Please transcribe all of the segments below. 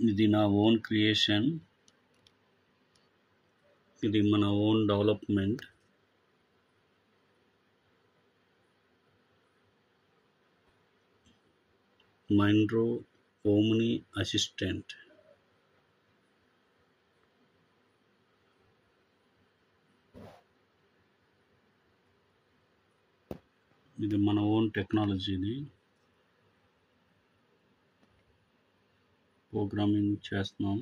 ఇది నా own creation, ఇది మన ఓన్ డెవలప్మెంట్. మైండ్రో ఓమ్ని అసిస్టెంట్. ఇది మన ఓన్ టెక్నాలజీని ప్రోగ్రామింగ్ చేస్తున్నాం.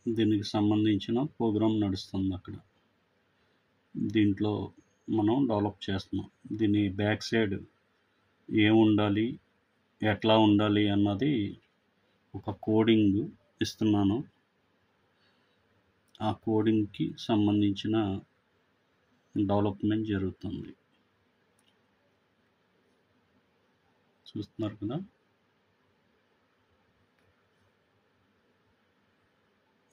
దీనికి సంబంధించిన ప్రోగ్రామ్ నడుస్తుంది అక్కడ. దీంట్లో మనం డెవలప్ చేస్తున్నాం. దీని బ్యాక్ సైడ్ ఏముండాలి, ఎట్లా ఉండాలి అన్నది ఒక కోడింగ్ ఇస్తున్నాను. ఆ కోడింగ్కి సంబంధించిన డెవలప్మెంట్ జరుగుతుంది. చూస్తున్నారు కదా,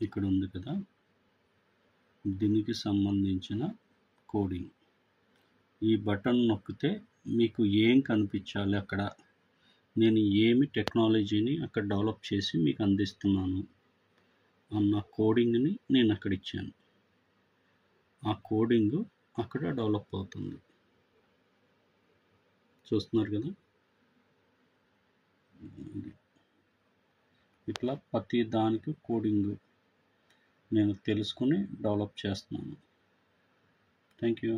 ఇక్కడ ఉంది కదా, దీనికి సంబంధించిన కోడింగ్. ఈ బటన్ నొక్కితే మీకు ఏం కనిపించాలి, అక్కడ నేను ఏమి టెక్నాలజీని అక్కడ డెవలప్ చేసి మీకు అందిస్తున్నాను అన్న కోడింగ్ని నేను అక్కడ ఇచ్చాను. ఆ కోడింగ్ అక్కడ డెవలప్ అవుతుంది. చూస్తున్నారు కదా, ఇట్లా ప్రతి దానికి కోడింగ్ నేను తెలుసుకుని డెవలప్ చేస్తున్నాను. Thank you.